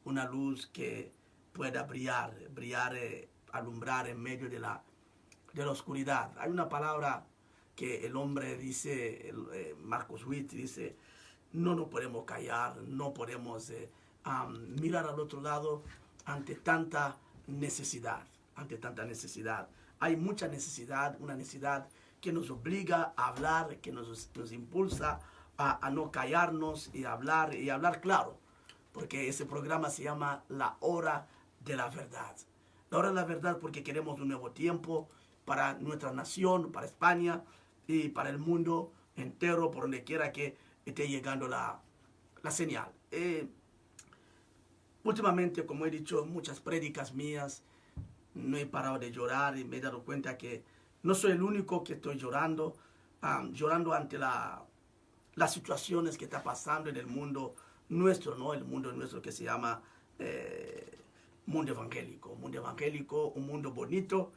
una luz que pueda brillar, alumbrar en medio de la oscuridad. Hay una palabra que el hombre dice, Marcos Witt dice, no podemos callar, no podemos mirar al otro lado ante tanta necesidad, Hay mucha necesidad, una necesidad que nos obliga a hablar, que nos impulsa a no callarnos y hablar claro, porque ese programa se llama La Hora de la Verdad. La Hora de la Verdad porque queremos un nuevo tiempo para nuestra nación, para España y para el mundo entero, por donde quiera que esté llegando la señal. Últimamente, como he dicho, muchas prédicas mías, no he parado de llorar y me he dado cuenta que no soy el único que estoy llorando, llorando ante las situaciones que está pasando en el mundo nuestro, ¿no? El mundo nuestro que se llama mundo evangélico, un mundo bonito,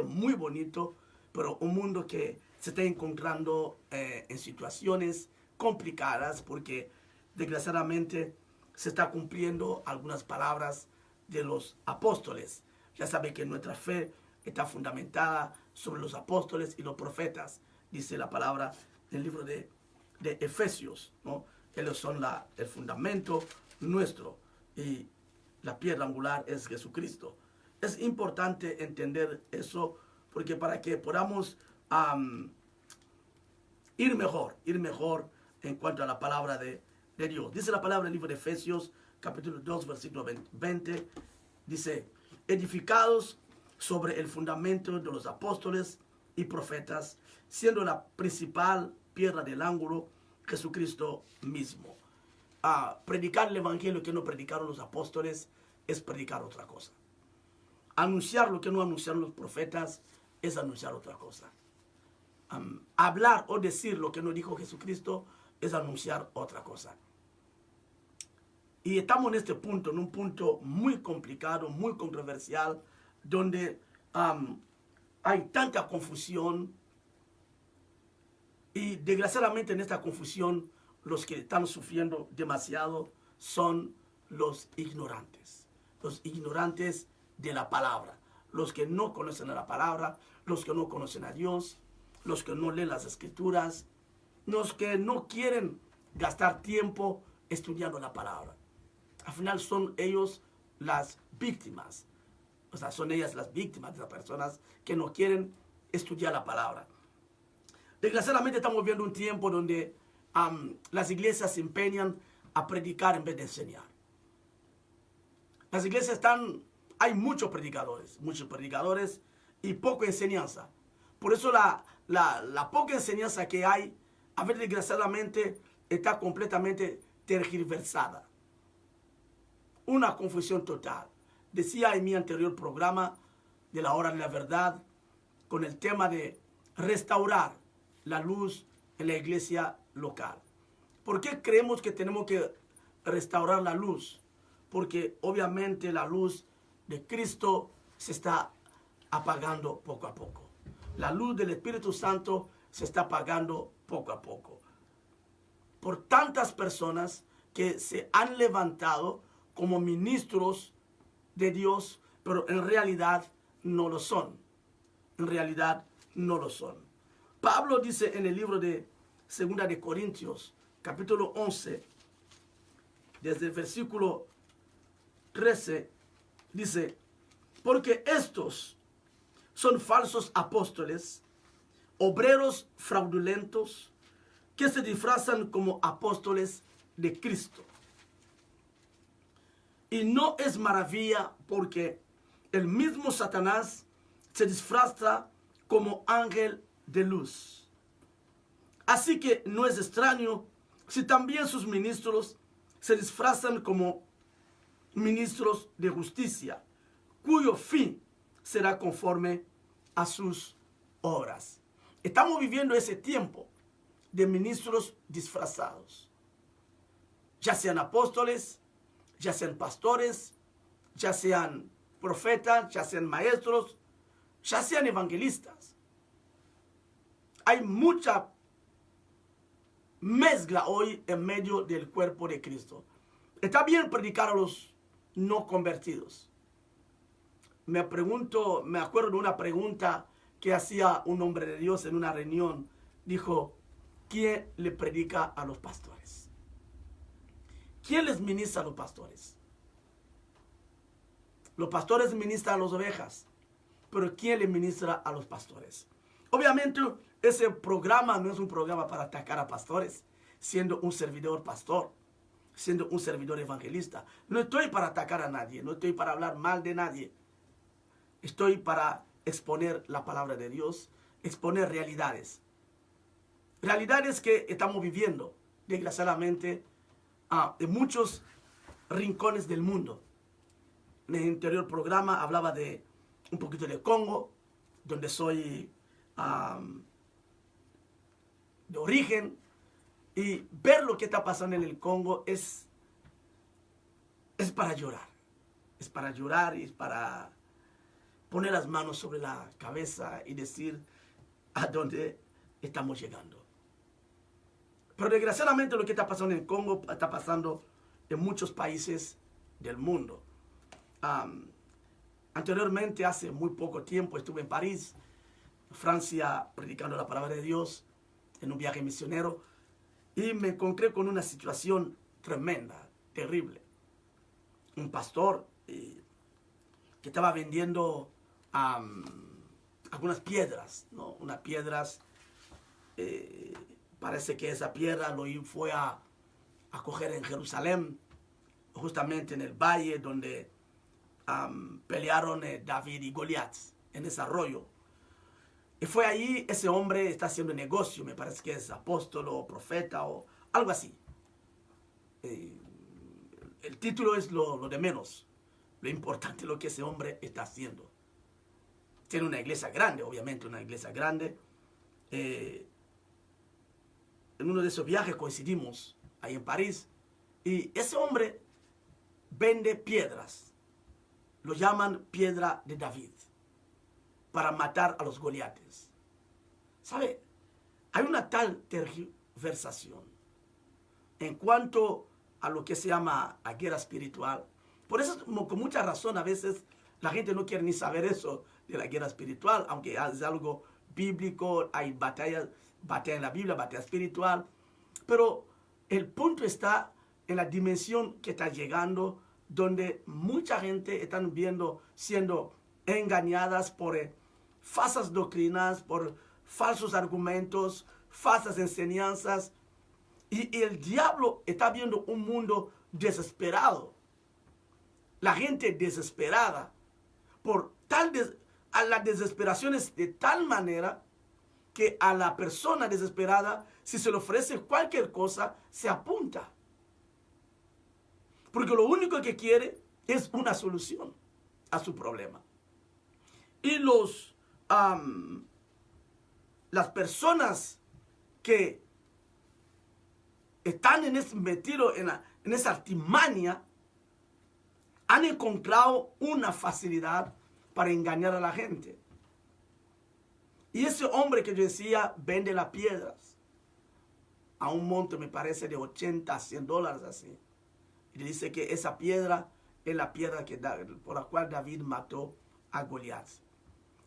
muy bonito, pero un mundo que se está encontrando en situaciones complicadas porque desgraciadamente se está cumpliendo algunas palabras de los apóstoles. Ya sabe que nuestra fe está fundamentada sobre los apóstoles y los profetas, dice la palabra del libro de Efesios, ¿no? Ellos son el fundamento nuestro y la piedra angular es Jesucristo. Es importante entender eso porque para que podamos ir mejor en cuanto a la palabra de Dios. Dice la palabra del libro de Efesios, capítulo 2, versículo 20, dice, edificados sobre el fundamento de los apóstoles y profetas, siendo la principal piedra del ángulo Jesucristo mismo. Predicar el evangelio que no predicaron los apóstoles es predicar otra cosa. Anunciar lo que no anunciaron los profetas es anunciar otra cosa. Hablar o decir lo que no dijo Jesucristo es anunciar otra cosa. Y estamos en este punto, en un punto muy complicado, muy controversial, donde hay tanta confusión. Y desgraciadamente en esta confusión, los que están sufriendo demasiado son los ignorantes de la palabra, los que no conocen a la palabra, los que no conocen a Dios, los que no leen las escrituras, los que no quieren gastar tiempo estudiando la palabra. Al final son ellos las víctimas, son ellas las víctimas de las personas que no quieren estudiar la palabra. Desgraciadamente estamos viendo un tiempo donde las iglesias se empeñan a predicar en vez de enseñar. Las iglesias hay muchos predicadores y poca enseñanza. Por eso la poca enseñanza que hay, a veces desgraciadamente está completamente tergiversada. Una confusión total. Decía en mi anterior programa de la Hora de la Verdad, con el tema de restaurar la luz en la iglesia local. ¿Por qué creemos que tenemos que restaurar la luz? Porque obviamente la luz de Cristo se está apagando poco a poco. La luz del Espíritu Santo se está apagando poco a poco. Por tantas personas que se han levantado como ministros de Dios, pero en realidad no lo son. Pablo dice en el libro de 2 de Corintios, capítulo 11, desde el versículo 13, dice, porque estos son falsos apóstoles, obreros fraudulentos, que se disfrazan como apóstoles de Cristo. Y no es maravilla porque el mismo Satanás se disfraza como ángel de luz. Así que no es extraño si también sus ministros se disfrazan como ministros de justicia, cuyo fin será conforme a sus obras. Estamos viviendo ese tiempo de ministros disfrazados, ya sean apóstoles, ya sean pastores, ya sean profetas, ya sean maestros, ya sean evangelistas. Hay mucha mezcla hoy en medio del cuerpo de Cristo. Está bien predicar a los no convertidos. Me acuerdo de una pregunta que hacía un hombre de Dios en una reunión. Dijo, ¿quién le predica a los pastores? ¿Quién les ministra a los pastores? Los pastores ministran a las ovejas, pero ¿quién le ministra a los pastores? Obviamente, ese programa no es un programa para atacar a pastores, siendo un servidor pastor, siendo un servidor evangelista. No estoy para atacar a nadie, no estoy para hablar mal de nadie. Estoy para exponer la palabra de Dios, exponer realidades. Realidades que estamos viviendo, desgraciadamente, en muchos rincones del mundo. En el anterior programa hablaba de un poquito de Congo, donde soy de origen, y ver lo que está pasando en el Congo es para llorar. Es para llorar y es para poner las manos sobre la cabeza y decir a dónde estamos llegando. Pero desgraciadamente lo que está pasando en el Congo está pasando en muchos países del mundo. Anteriormente, hace muy poco tiempo, estuve en París, Francia, predicando la palabra de Dios en un viaje misionero, y me encontré con una situación tremenda, terrible. Un pastor que estaba vendiendo algunas piedras, ¿no? Unas piedras, parece que esa piedra lo fue a coger en Jerusalén, justamente en el valle donde pelearon David y Goliat, en ese arroyo. Y fue ahí, ese hombre está haciendo negocio, me parece que es apóstol o profeta o algo así. El título es lo de menos. Lo importante es lo que ese hombre está haciendo. Tiene una iglesia grande, obviamente una iglesia grande. En uno de esos viajes coincidimos ahí en París. Y ese hombre vende piedras. Lo llaman piedra de David, para matar a los goliates. ¿Sabe? Hay una tal tergiversación en cuanto a lo que se llama la guerra espiritual. Por eso, con mucha razón, a veces la gente no quiere ni saber eso de la guerra espiritual, aunque es algo bíblico, hay batalla en la Biblia, batalla espiritual. Pero el punto está en la dimensión que está llegando, donde mucha gente está siendo engañadas por falsas doctrinas, por falsos argumentos, falsas enseñanzas. Y el diablo está viendo un mundo desesperado. La gente desesperada. A la desesperación es de tal manera que a la persona desesperada, si se le ofrece cualquier cosa, se apunta. Porque lo único que quiere es una solución a su problema. Y las personas que están metidos en esa artimaña han encontrado una facilidad para engañar a la gente. Y ese hombre que yo decía vende las piedras a un monto, me parece, de 80 a 100 dólares así. Y le dice que esa piedra es la piedra por la cual David mató a Goliat.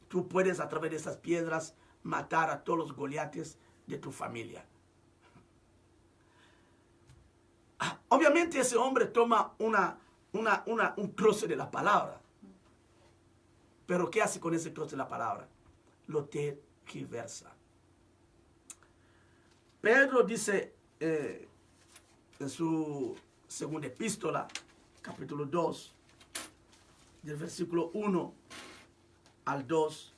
Tú puedes a través de esas piedras matar a todos los Goliates de tu familia. Obviamente ese hombre toma un trozo de la palabra. Pero ¿qué hace con ese trozo de la palabra? Lo tergiversa. Pedro dice en su segunda epístola, capítulo 2, del versículo 1 al 2,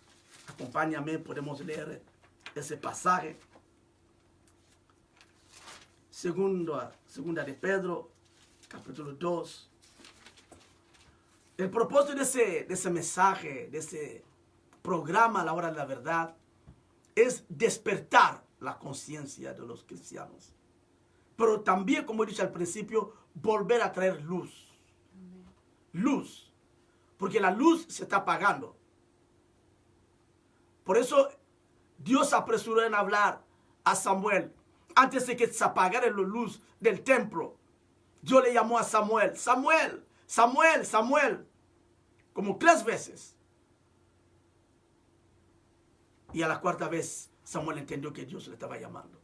acompáñame, podemos leer ese pasaje. Segunda de Pedro, capítulo 2. El propósito de ese mensaje, de ese programa a la hora de la verdad, es despertar la conciencia de los cristianos. Pero también, como he dicho al principio, volver a traer luz. Luz. Porque la luz se está apagando. Por eso Dios apresuró en hablar a Samuel antes de que se apagara la luz del templo. Dios le llamó a Samuel, Samuel, Samuel, Samuel, como 3 veces. Y a la 4ª vez Samuel entendió que Dios le estaba llamando.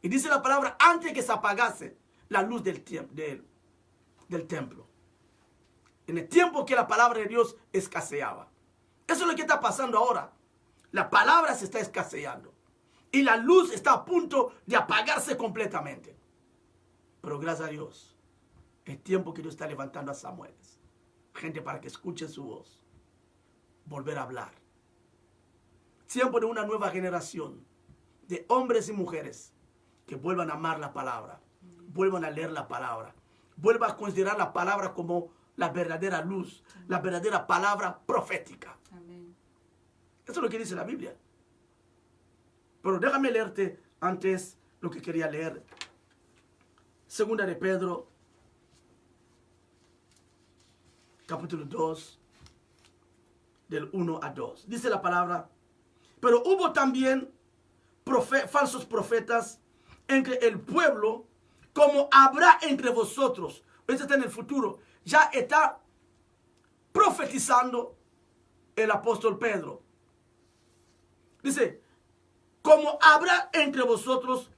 Y dice la palabra, antes que se apagase la luz del templo. En el tiempo que la palabra de Dios escaseaba. Eso es lo que está pasando ahora. La palabra se está escaseando. Y la luz está a punto de apagarse completamente. Pero gracias a Dios, el tiempo que Dios está levantando a Samuel. Gente para que escuche su voz. Volver a hablar. Tiempo de una nueva generación de hombres y mujeres que vuelvan a amar la palabra, vuelvan a leer la palabra, vuelvan a considerar la palabra como la verdadera luz, la verdadera palabra profética. Amén. Eso es lo que dice la Biblia. Pero déjame leerte antes lo que quería leer. 2 de Pedro, capítulo 2, del 1 a 2. Dice la palabra, pero hubo también falsos profetas entre el pueblo, como habrá entre vosotros. Esto está en el futuro. Ya está profetizando el apóstol Pedro. Dice, como habrá entre vosotros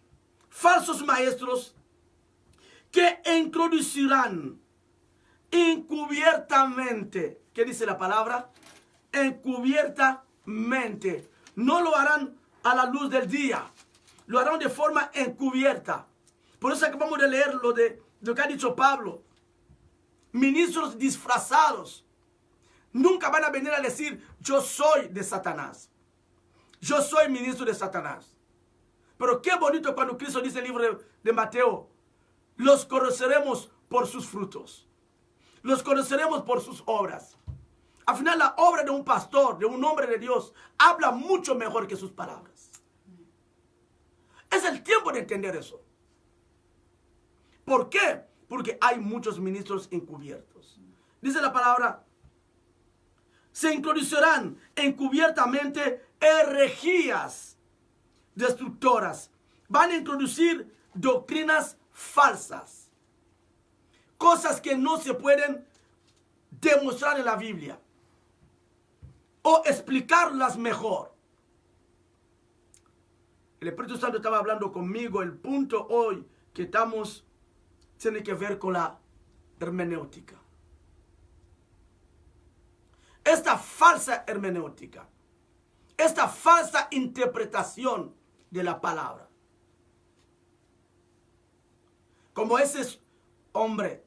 falsos maestros que introducirán encubiertamente. ¿Qué dice la palabra? Encubiertamente. No lo harán a la luz del día. Lo harán de forma encubierta. Por eso acabamos de leer lo que ha dicho Pablo. Ministros disfrazados. Nunca van a venir a decir, yo soy de Satanás. Yo soy ministro de Satanás. Pero qué bonito cuando Cristo dice en el libro de Mateo, los conoceremos por sus frutos. Los conoceremos por sus obras. Al final, la obra de un pastor, de un hombre de Dios, habla mucho mejor que sus palabras. Es el tiempo de entender eso. ¿Por qué? Porque hay muchos ministros encubiertos. Dice la palabra, se introducirán encubiertamente herejías destructoras. Van a introducir doctrinas falsas. Cosas que no se pueden demostrar en la Biblia. O explicarlas mejor. El Espíritu Santo estaba hablando conmigo. El punto hoy que estamos tiene que ver con la hermenéutica. Esta falsa hermenéutica. Esta falsa interpretación de la palabra. Como ese hombre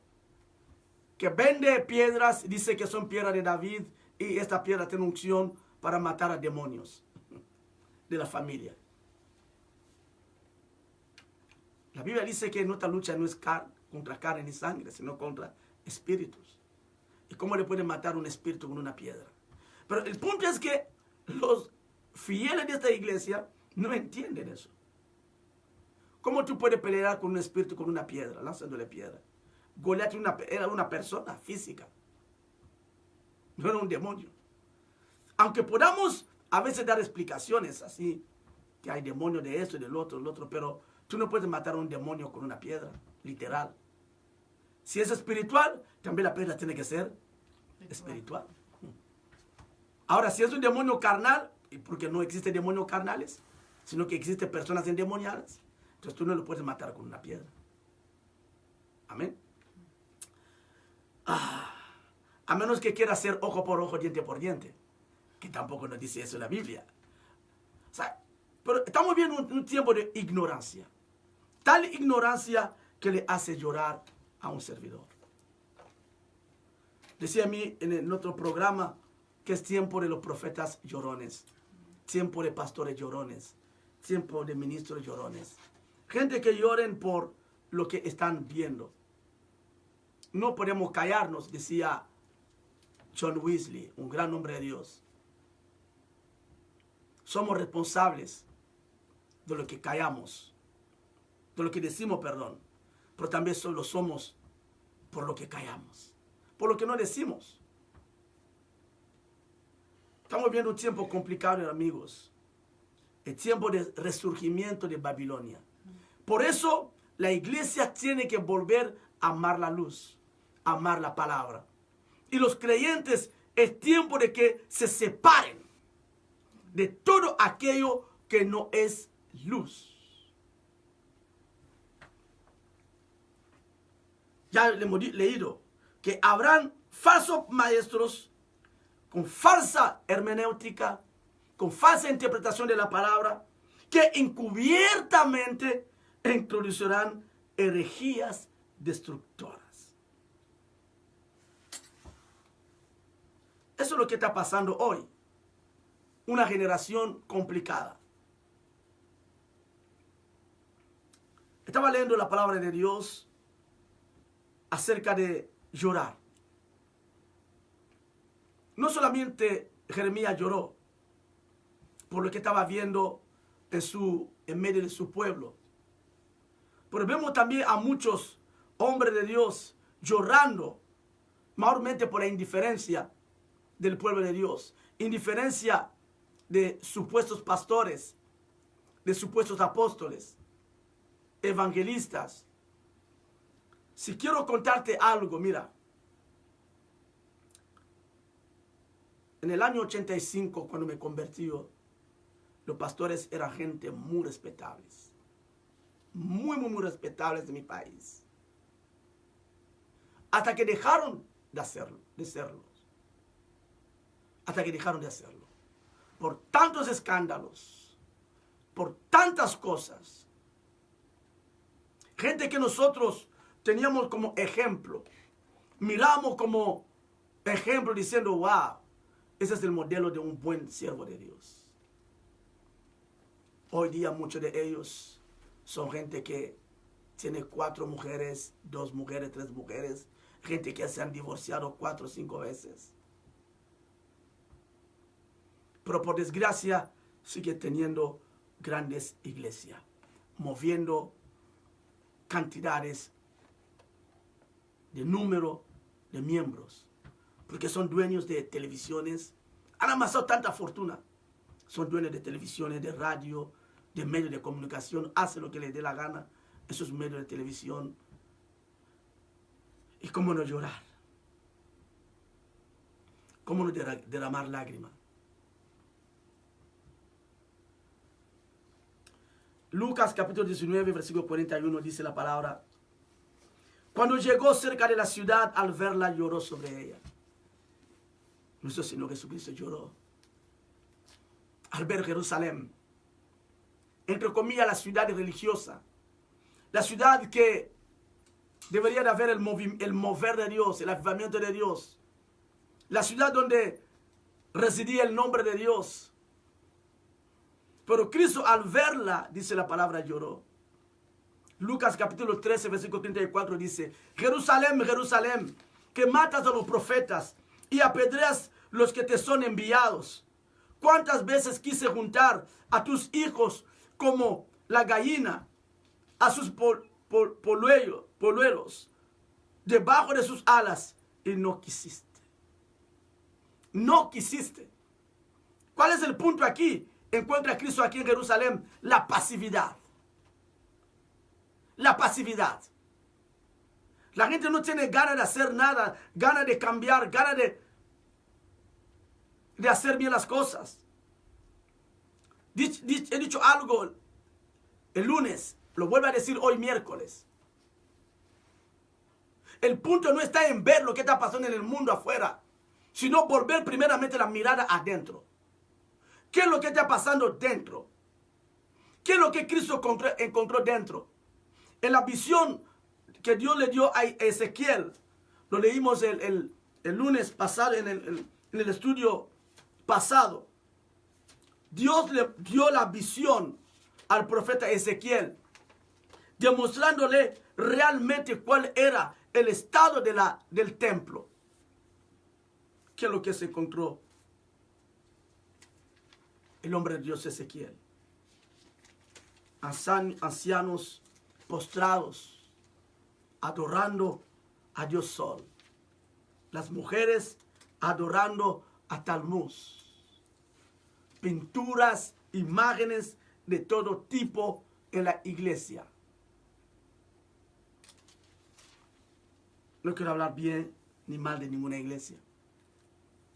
que vende piedras y dice que son piedras de David y esta piedra tiene unción para matar a demonios de la familia. La Biblia dice que nuestra lucha no es contra carne ni sangre, sino contra espíritus. ¿Y cómo le pueden matar un espíritu con una piedra? Pero el punto es que los fieles de esta iglesia no entienden eso. ¿Cómo tú puedes pelear con un espíritu con una piedra, lanzándole piedra? Goliat era una persona física. No era un demonio. Aunque podamos a veces dar explicaciones así, que hay demonios de esto y del otro, pero tú no puedes matar a un demonio con una piedra, literal. Si es espiritual, también la piedra tiene que ser espiritual. Ahora, si es un demonio carnal, porque no existen demonios carnales, sino que existen personas endemoniadas, entonces tú no lo puedes matar con una piedra. Amén. A menos que quiera hacer ojo por ojo, diente por diente, que tampoco nos dice eso en la Biblia. O sea, pero estamos viendo un tiempo de ignorancia. Tal ignorancia que le hace llorar a un servidor. Decía a mí en el otro programa que es tiempo de los profetas llorones, tiempo de pastores llorones, tiempo de ministros llorones. Gente que lloren por lo que están viendo. No podemos callarnos, decía John Wesley, un gran hombre de Dios. Somos responsables de lo que callamos, de lo que decimos, perdón, pero también solo somos por lo que callamos, por lo que no decimos. Estamos viendo un tiempo complicado, amigos, el tiempo de resurgimiento de Babilonia. Por eso la iglesia tiene que volver amar la luz, amar la palabra. Y los creyentes es tiempo de que se separen de todo aquello que no es luz. Ya le hemos leído que habrán falsos maestros con falsa hermenéutica, con falsa interpretación de la palabra, que encubiertamente introducirán herejías destructoras. Eso es lo que está pasando hoy. Una generación complicada. Estaba leyendo la palabra de Dios acerca de llorar. No solamente Jeremías lloró por lo que estaba viendo en medio de su pueblo, pero vemos también a muchos hombres de Dios llorando, mayormente por la indiferencia del pueblo de Dios, indiferencia de supuestos pastores, de supuestos apóstoles, evangelistas. Si quiero contarte algo, mira, en el año 85, cuando me convertí, los pastores eran gente muy respetables, muy respetables de mi país, hasta que dejaron de serlo, hasta que dejaron de hacerlo, por tantos escándalos, por tantas cosas. Gente que nosotros teníamos como ejemplo, miramos como ejemplo diciendo, wow, ese es el modelo de un buen siervo de Dios. Hoy día muchos de ellos son gente que tiene 4 mujeres, 2 mujeres, 3 mujeres, gente que se han divorciado 4 o 5 veces. Pero por desgracia sigue teniendo grandes iglesias, moviendo cantidades de número de miembros, porque son dueños de televisiones, han amasado tanta fortuna, son dueños de televisiones, de radio, de medios de comunicación, hacen lo que les dé la gana, esos medios de televisión. ¿Y cómo no llorar? ¿Cómo no derramar lágrimas? Lucas capítulo 19, versículo 41 dice la palabra: cuando llegó cerca de la ciudad, al verla lloró sobre ella. Nuestro Señor Jesucristo lloró al ver Jerusalén, entre comillas la ciudad religiosa, la ciudad que debería de haber el mover de Dios, el avivamiento de Dios, la ciudad donde residía el nombre de Dios. Pero Cristo al verla, dice la palabra, lloró. Lucas capítulo 13, versículo 34 dice: Jerusalén, Jerusalén, que matas a los profetas y apedreas los que te son enviados. ¿Cuántas veces quise juntar a tus hijos como la gallina a sus polluelos debajo de sus alas, y no quisiste? No quisiste. ¿Cuál es el punto aquí? Encuentra a Cristo aquí en Jerusalén: la pasividad. La pasividad. La gente no tiene ganas de hacer nada, ganas de cambiar, ganas de hacer bien las cosas. He dicho algo el lunes, lo vuelvo a decir hoy miércoles. El punto no está en ver lo que está pasando en el mundo afuera, sino volver primeramente la mirada adentro. ¿Qué es lo que está pasando dentro? ¿Qué es lo que Cristo encontró dentro? En la visión que Dios le dio a Ezequiel, lo leímos el lunes pasado en el estudio pasado. Dios le dio la visión al profeta Ezequiel, demostrándole realmente cuál era el estado del templo. ¿Qué es lo que se encontró el hombre de Dios Ezequiel? Ancianos postrados, adorando a Dios Sol. Las mujeres adorando a Talmuz. Pinturas, imágenes de todo tipo en la iglesia. No quiero hablar bien ni mal de ninguna iglesia.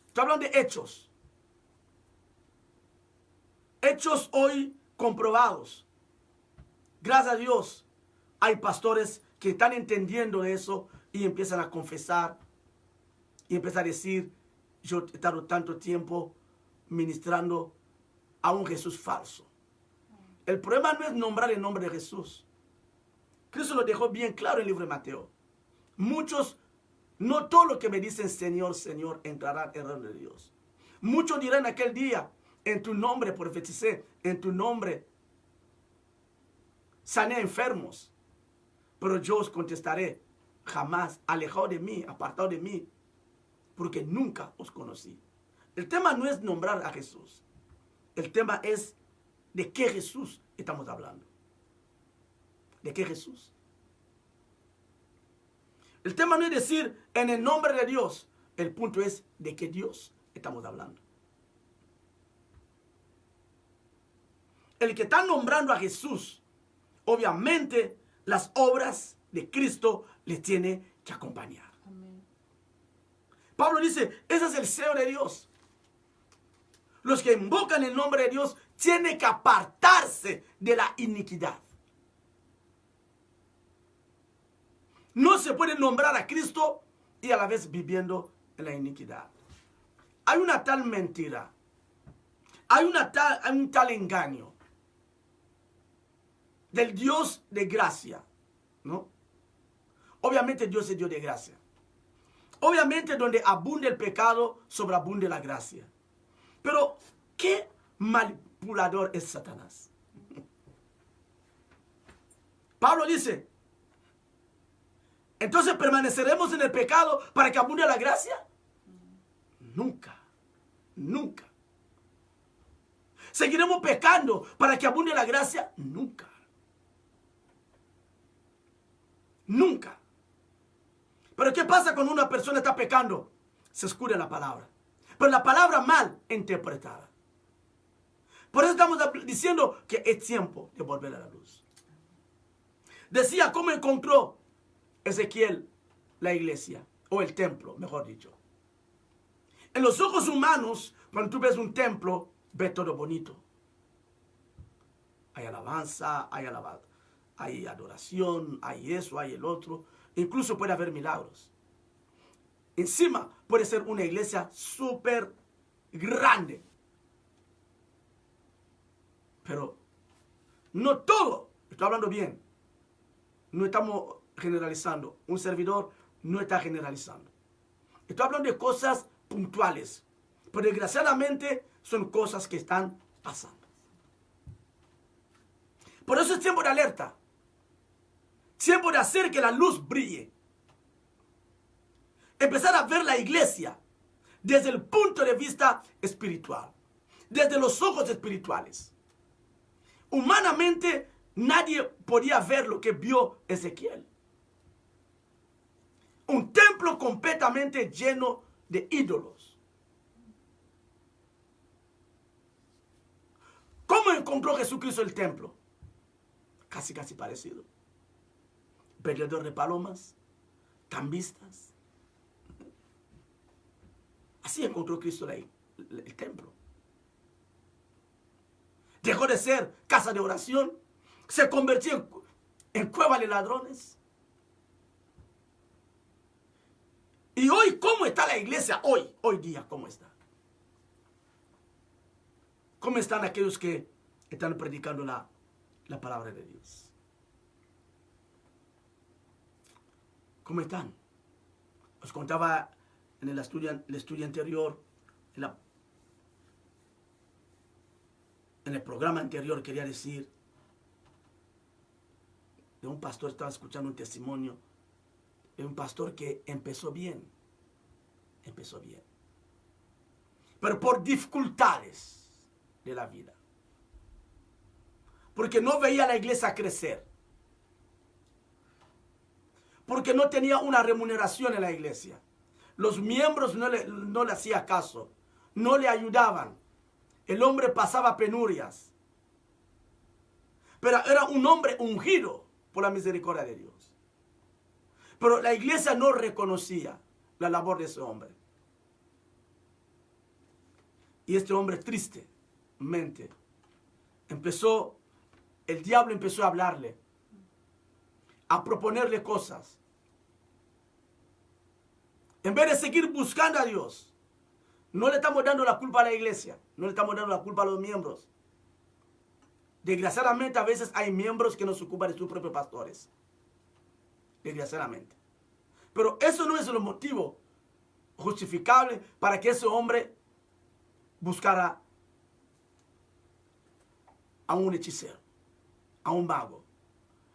Estoy hablando de hechos. Hechos hoy comprobados. Gracias a Dios hay pastores que están entendiendo eso y empiezan a confesar y empiezan a decir, yo he estado tanto tiempo ministrando a un Jesús falso. El problema no es nombrar el nombre de Jesús. Cristo lo dejó bien claro en el libro de Mateo. Muchos, no todos los que me dicen Señor, Señor, entrarán en el reino de Dios. Muchos dirán aquel día, en tu nombre profeticé, en tu nombre sané enfermos. Pero yo os contestaré, jamás, alejado de mí, apartado de mí, porque nunca os conocí. El tema no es nombrar a Jesús. El tema es de qué Jesús estamos hablando. ¿De qué Jesús? El tema no es decir en el nombre de Dios. El punto es de qué Dios estamos hablando. El que está nombrando a Jesús, obviamente las obras de Cristo le tiene que acompañar. Amén. Pablo dice, ese es el sello de Dios. Los que invocan el nombre de Dios tienen que apartarse de la iniquidad. No se puede nombrar a Cristo y a la vez viviendo en la iniquidad. Hay una tal mentira. Hay un tal engaño del Dios de gracia, ¿no? Obviamente Dios es Dios de gracia. Obviamente donde abunde el pecado, sobreabunde la gracia. Pero, ¿qué manipulador es Satanás? Pablo dice, ¿entonces permaneceremos en el pecado para que abunde la gracia? Nunca, nunca. ¿Seguiremos pecando para que abunde la gracia? Nunca. Nunca. Pero ¿qué pasa cuando una persona está pecando? Se escude la palabra. Pero la palabra mal interpretada. Por eso estamos diciendo que es tiempo de volver a la luz. Decía cómo encontró Ezequiel la iglesia, o el templo, mejor dicho. En los ojos humanos, cuando tú ves un templo, ves todo bonito. Hay alabanza, hay adoración, hay eso, hay el otro. Incluso puede haber milagros. Encima puede ser una iglesia súper grande. Pero no todo, estoy hablando bien. No estamos generalizando. Un servidor no está generalizando. Estoy hablando de cosas puntuales. Pero desgraciadamente son cosas que están pasando. Por eso es tiempo de alerta. Tiempo de hacer que la luz brille. Empezar a ver la iglesia desde el punto de vista espiritual. Desde los ojos espirituales. Humanamente nadie podía ver lo que vio Ezequiel. Un templo completamente lleno de ídolos. ¿Cómo encontró Jesucristo el templo? Casi parecido. Vendedor de palomas, cambistas. Así encontró Cristo el templo. Dejó de ser casa de oración, se convirtió en cueva de ladrones. Y hoy, ¿cómo está la iglesia? Hoy día, ¿cómo está? ¿Cómo están aquellos que están predicando la palabra de Dios? ¿Cómo están? Os contaba en el estudio anterior, en el programa anterior, quería decir, de un pastor, estaba escuchando un testimonio, de un pastor que empezó bien. Pero por dificultades de la vida. Porque no veía a la iglesia crecer. Porque no tenía una remuneración en la iglesia. Los miembros no le hacían caso. No le ayudaban. El hombre pasaba penurias. Pero era un hombre ungido por la misericordia de Dios. Pero la iglesia no reconocía la labor de ese hombre. Y este hombre tristemente el diablo empezó a hablarle, a proponerle cosas. En vez de seguir buscando a Dios, no le estamos dando la culpa a la iglesia, no le estamos dando la culpa a los miembros. Desgraciadamente a veces hay miembros que no se ocupan de sus propios pastores. Desgraciadamente. Pero eso no es el motivo justificable para que ese hombre buscara a un hechicero, a un mago.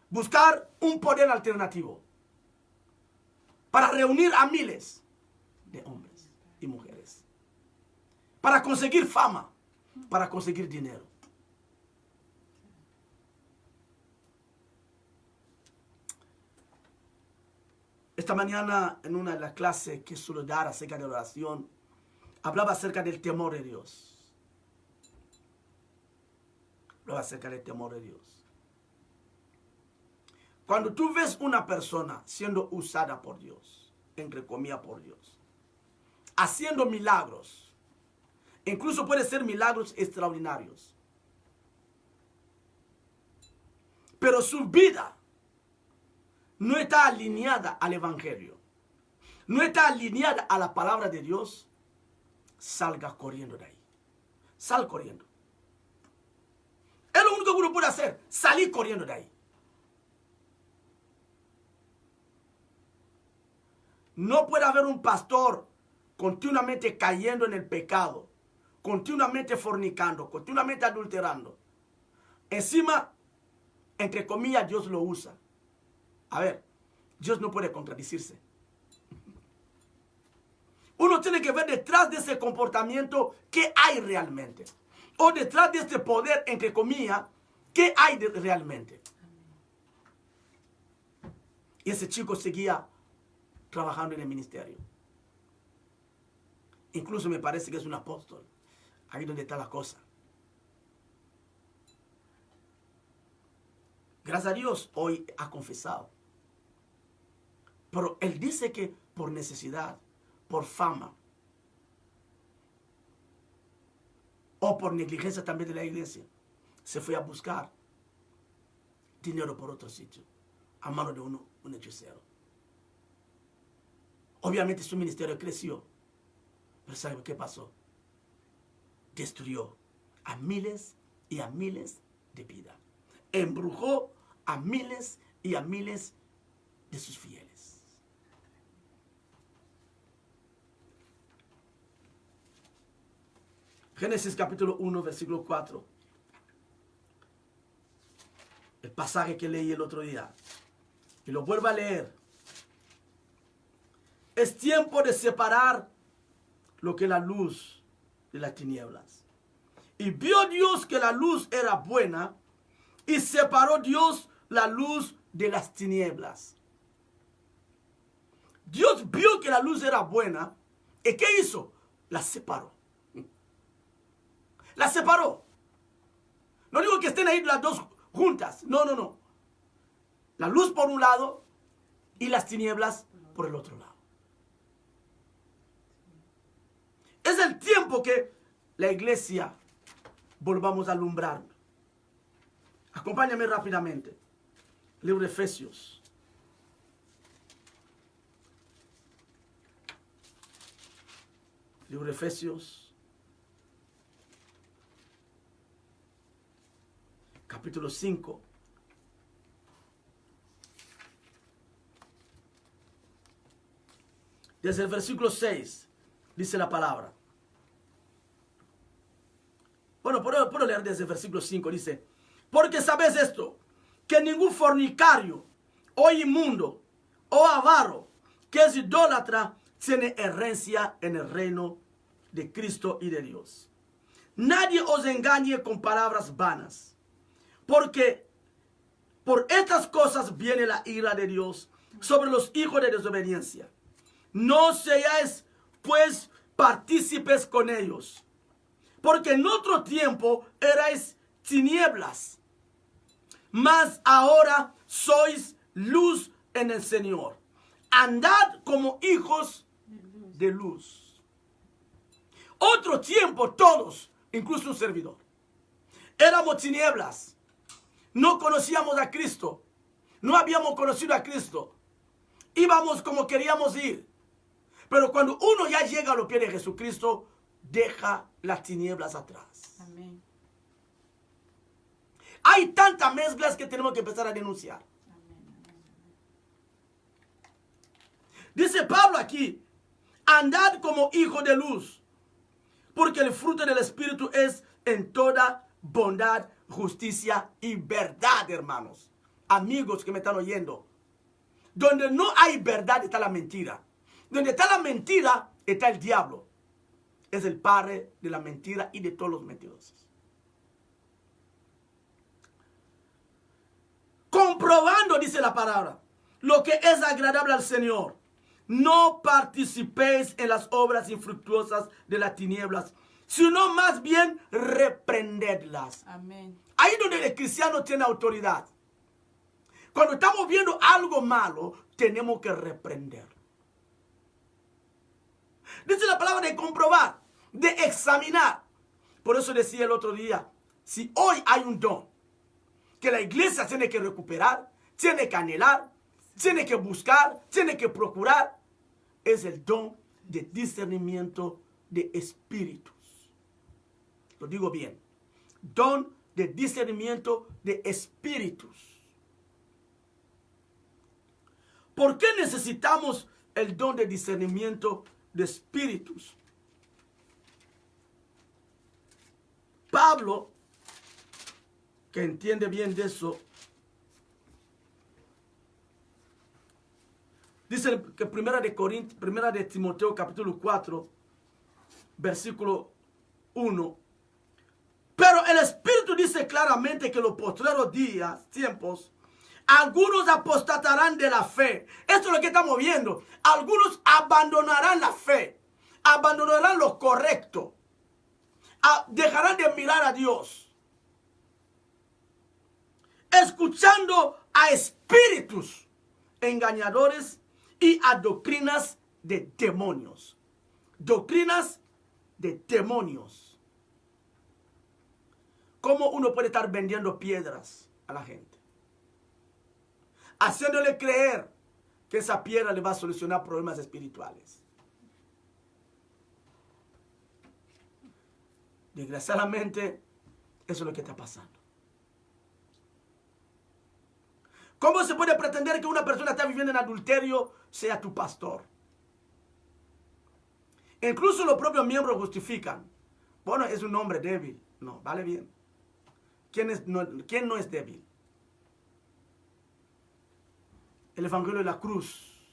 Buscar un poder alternativo para reunir a miles de hombres y mujeres. Para conseguir fama, para conseguir dinero. Esta mañana en una de las clases que suelo dar acerca de la oración, hablaba acerca del temor de Dios. Hablaba acerca del temor de Dios. Cuando tú ves una persona siendo usada por Dios, entre comillas por Dios, haciendo milagros, incluso puede ser milagros extraordinarios, pero su vida no está alineada al Evangelio, no está alineada a la palabra de Dios, salga corriendo de ahí. Sal corriendo. Es lo único que uno puede hacer, salir corriendo de ahí. No puede haber un pastor continuamente cayendo en el pecado, continuamente fornicando, continuamente adulterando. Encima, entre comillas, Dios lo usa. A ver, Dios no puede contradecirse. Uno tiene que ver detrás de ese comportamiento qué hay realmente. O detrás de este poder, entre comillas, qué hay realmente. Y ese chico seguía trabajando en el ministerio. Incluso me parece que es un apóstol. Ahí donde está la cosa. Gracias a Dios, hoy ha confesado. Pero él dice que por necesidad, por fama, o por negligencia también de la iglesia, se fue a buscar dinero por otro sitio, a mano de un hechicero. Obviamente su ministerio creció, pero ¿sabe qué pasó? Destruyó a miles y a miles de vidas. Embrujó a miles y a miles de sus fieles. Génesis capítulo 1, versículo 4. El pasaje que leí el otro día. Y lo vuelvo a leer. Es tiempo de separar lo que es la luz de las tinieblas. Y vio Dios que la luz era buena, y separó Dios la luz de las tinieblas. Dios vio que la luz era buena, ¿y qué hizo? La separó. La separó. No digo que estén ahí las dos juntas. No, no, no. La luz por un lado y las tinieblas por el otro lado. Es el tiempo que la iglesia volvamos a alumbrar. Acompáñame rápidamente. Libro de Efesios. Libro de Efesios. Capítulo 5. Desde el versículo 6 dice la palabra. Bueno, puedo leer desde el versículo 5. Dice: porque sabes esto, que ningún fornicario, o inmundo, o avaro, que es idólatra, tiene herencia en el reino de Cristo y de Dios. Nadie os engañe con palabras vanas, porque por estas cosas viene la ira de Dios sobre los hijos de desobediencia. No seáis pues partícipes con ellos, porque en otro tiempo erais tinieblas, mas ahora sois luz en el Señor. andad como hijos de luz. Otro tiempo todos, incluso un servidor, éramos tinieblas. No conocíamos a Cristo. No habíamos conocido a Cristo. Íbamos como queríamos ir. Pero cuando uno ya llega a los pies de Jesucristo, deja las tinieblas atrás. Amén. Hay tantas mezclas que tenemos que empezar a denunciar. Dice Pablo aquí, andad como hijos de luz, porque el fruto del Espíritu es en toda bondad, justicia y verdad, hermanos. Amigos que me están oyendo. Donde no hay verdad está la mentira. Donde está la mentira está el diablo. Es el padre de la mentira y de todos los mentirosos. Comprobando, dice la palabra, lo que es agradable al Señor. No participéis en las obras infructuosas de las tinieblas, sino más bien reprendedlas. Amén. Ahí donde el cristiano tiene autoridad. Cuando estamos viendo algo malo, tenemos que reprender. Dice la palabra de comprobar, de examinar. Por eso decía el otro día, si hoy hay un don que la iglesia tiene que recuperar, tiene que anhelar, tiene que buscar, tiene que procurar, es el don de discernimiento de espíritus. Lo digo bien. Don de discernimiento de espíritus. ¿Por qué necesitamos el don de discernimiento de espíritus? Pablo, que entiende bien de eso, dice que primera de Timoteo capítulo 4, versículo 1. Pero el Espíritu dice claramente que los postreros días, tiempos, algunos apostatarán de la fe. Esto es lo que estamos viendo. Algunos abandonarán la fe. Abandonarán lo correcto. Dejarán de mirar a Dios. Escuchando a espíritus engañadores y a doctrinas de demonios. Doctrinas de demonios. ¿Cómo uno puede estar vendiendo piedras a la gente? Haciéndole creer que esa piedra le va a solucionar problemas espirituales. Desgraciadamente, eso es lo que está pasando. ¿Cómo se puede pretender que una persona está viviendo en adulterio sea tu pastor? Incluso los propios miembros justifican. Bueno, es un hombre débil. No, vale bien. ¿Quién no es débil? El evangelio de la cruz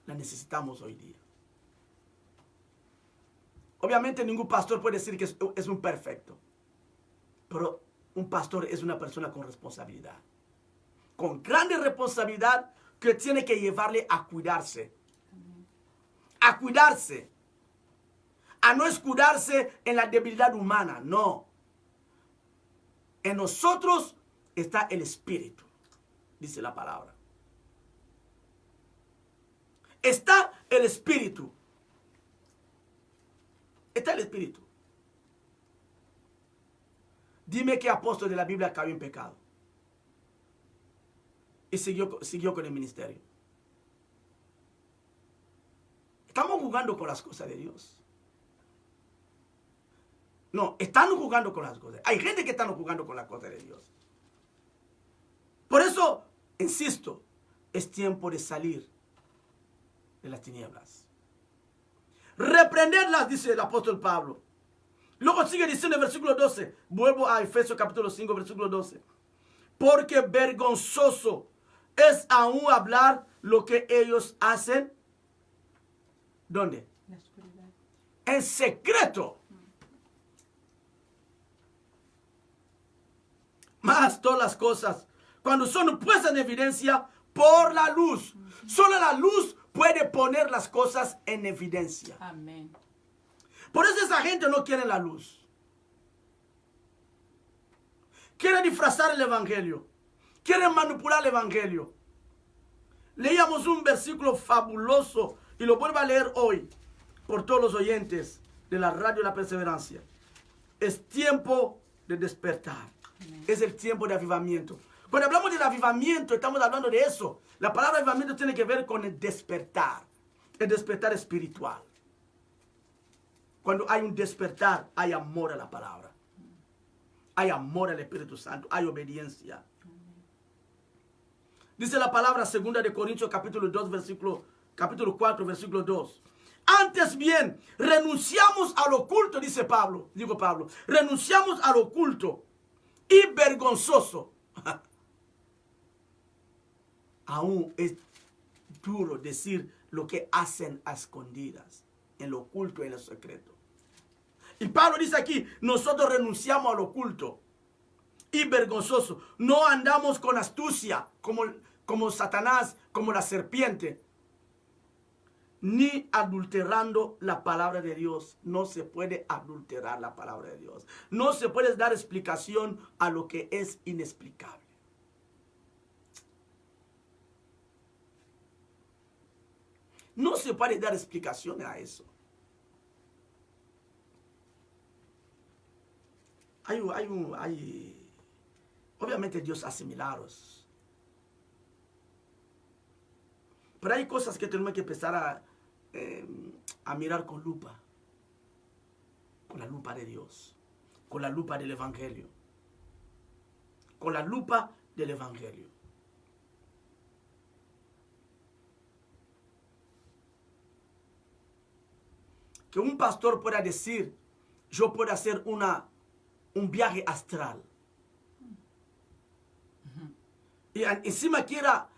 la necesitamos hoy día. Obviamente ningún pastor puede decir que es un perfecto. Pero un pastor es una persona con responsabilidad. Con grande responsabilidad que tiene que llevarle a cuidarse. A cuidarse. A no escudarse en la debilidad humana, no. En nosotros está el Espíritu, dice la palabra. Está el Espíritu. Está el Espíritu. Dime qué apóstol de la Biblia cayó en pecado y siguió con el ministerio. Estamos jugando con las cosas de Dios. No, están jugando con las cosas. Hay gente que está jugando con las cosas de Dios. Por eso, insisto, es tiempo de salir de las tinieblas. Reprenderlas, dice el apóstol Pablo. Luego sigue diciendo en el versículo 12. Vuelvo a Efesios capítulo 5, versículo 12. Porque vergonzoso es aún hablar lo que ellos hacen. ¿Dónde? La oscuridad. En secreto. Más todas las cosas, cuando son puestas en evidencia por la luz. Solo la luz puede poner las cosas en evidencia. Amén. Por eso esa gente no quiere la luz. Quieren disfrazar el evangelio. Quieren manipular el evangelio. Leíamos un versículo fabuloso y lo vuelvo a leer hoy por todos los oyentes de la radio de la perseverancia. Es tiempo de despertar. Es el tiempo de avivamiento. Cuando hablamos del avivamiento, estamos hablando de eso. La palabra avivamiento tiene que ver con el despertar espiritual. Cuando hay un despertar, hay amor a la palabra. Hay amor al Espíritu Santo, hay obediencia. Dice la palabra 2 de Corintios capítulo 4, versículo 2. Antes bien, renunciamos al oculto, Pablo, renunciamos al oculto y vergonzoso. Aún es duro decir lo que hacen a escondidas, en lo oculto y en lo secreto. Y Pablo dice aquí, nosotros renunciamos al oculto y vergonzoso. No andamos con astucia como Satanás, como la serpiente, ni adulterando la palabra de Dios. No se puede adulterar la palabra de Dios. No se puede dar explicación a lo que es inexplicable. No se puede dar explicación a eso. Obviamente Dios hace milagros. Pero hay cosas que tenemos que empezar a mirar con lupa. Con la lupa de Dios. Con la lupa del Evangelio. Con la lupa del Evangelio. Que un pastor pueda decir, yo puedo hacer un viaje astral. Y encima quiera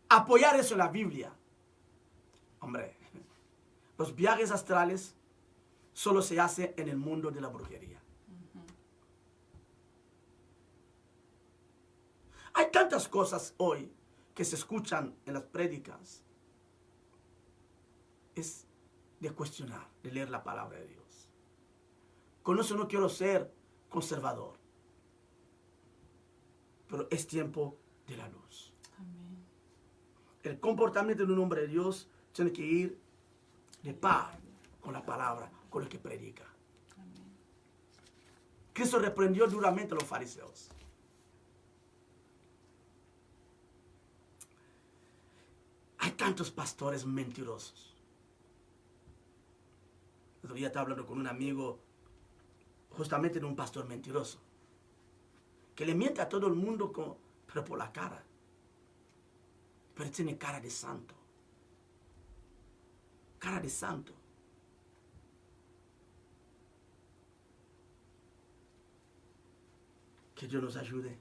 apoyar eso en la Biblia. Hombre, los viajes astrales solo se hacen en el mundo de la brujería. Hay tantas cosas hoy que se escuchan en las prédicas. Es de cuestionar, de leer la palabra de Dios. Con eso no quiero ser conservador. Pero es tiempo de la luz. Amén. El comportamiento de un hombre de Dios tiene que ir de par con la palabra, con lo que predica. Amén. Cristo reprendió duramente a los fariseos. Hay tantos pastores mentirosos. El otro día estaba hablando con un amigo justamente de un pastor mentiroso que le miente a todo el mundo pero por la cara, pero tiene cara de santo, que Dios nos ayude.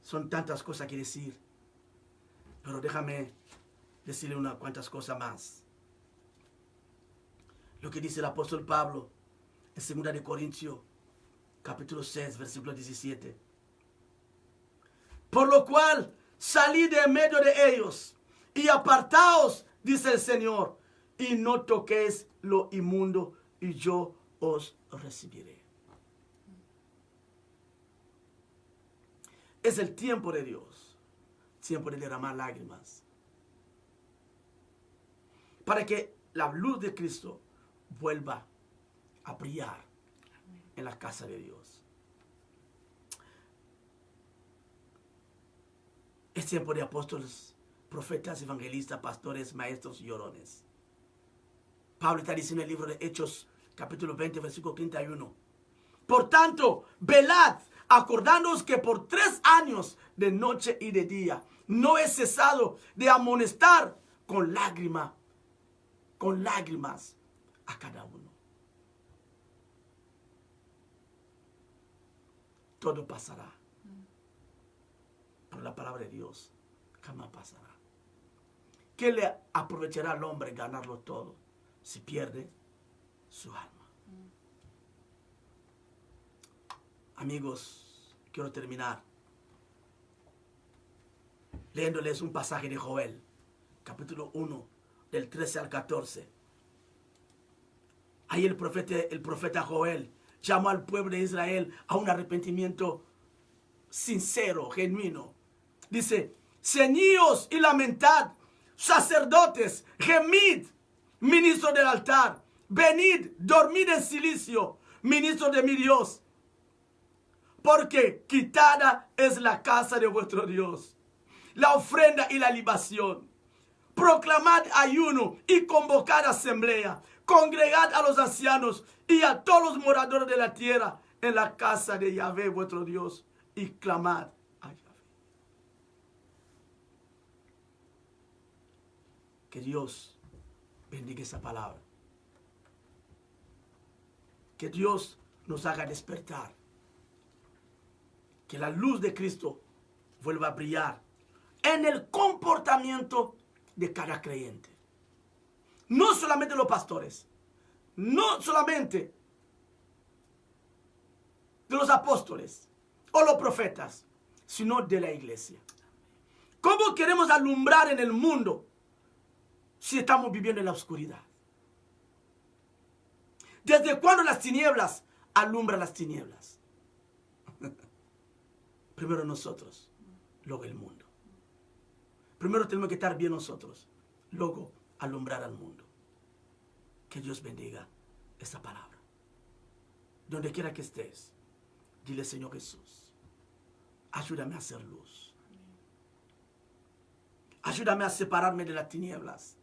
Son tantas cosas que decir, pero déjame decirle unas cuantas cosas más. Lo que dice el apóstol Pablo en 2 de Corintios, capítulo 6, versículo 17. Por lo cual, salid de en medio de ellos y apartaos, dice el Señor, y no toquéis lo inmundo, y yo os recibiré. Es el tiempo de Dios, tiempo de derramar lágrimas, para que la luz de Cristo vuelva a brillar en la casa de Dios. Es tiempo de apóstoles, profetas, evangelistas, pastores, maestros y llorones. Pablo está diciendo en el libro de Hechos, capítulo 20, versículo 31. Por tanto, velad, acordándoos que por 3 años de noche y de día no he cesado de amonestar con lágrimas a cada uno. Todo pasará, pero la palabra de Dios jamás pasará. ¿Qué le aprovechará al hombre ganarlo todo si pierde su alma? Amigos, quiero terminar leyéndoles un pasaje de Joel, capítulo 1, del 13 al 14. Ahí el profeta Joel llamó al pueblo de Israel a un arrepentimiento sincero, genuino. Dice, ceñíos y lamentad, sacerdotes, gemid, ministros del altar, venid, dormid en silicio, ministros de mi Dios, porque quitada es la casa de vuestro Dios, la ofrenda y la libación. Proclamad ayuno y convocad asamblea, congregad a los ancianos y a todos los moradores de la tierra en la casa de Yahvé vuestro Dios, y clamad a Yahvé. Que Dios bendiga esa palabra. Que Dios nos haga despertar. Que la luz de Cristo vuelva a brillar en el comportamiento de cada creyente. No solamente los pastores, no solamente de los apóstoles o los profetas, sino de la iglesia. ¿Cómo queremos alumbrar en el mundo si estamos viviendo en la oscuridad? ¿Desde cuándo las tinieblas alumbran las tinieblas? Primero nosotros, luego el mundo. Primero tenemos que estar bien nosotros, luego alumbrar al mundo. Que Dios bendiga esta palabra. Donde quiera que estés, dile: Señor Jesús, ayúdame a hacer luz. Ayúdame a separarme de las tinieblas.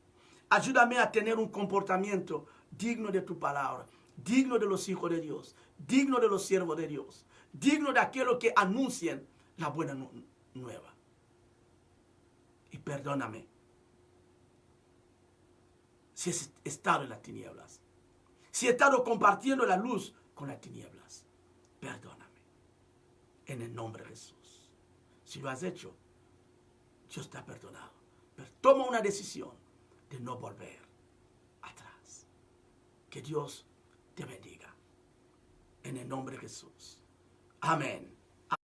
Ayúdame a tener un comportamiento digno de tu palabra, digno de los hijos de Dios, digno de los siervos de Dios, digno de aquellos que anuncian la buena nueva. Y perdóname si he estado en las tinieblas, si he estado compartiendo la luz con las tinieblas. Perdóname en el nombre de Jesús. Si lo has hecho, Dios te ha perdonado, pero toma una decisión de no volver atrás. Que Dios te bendiga en el nombre de Jesús. Amén.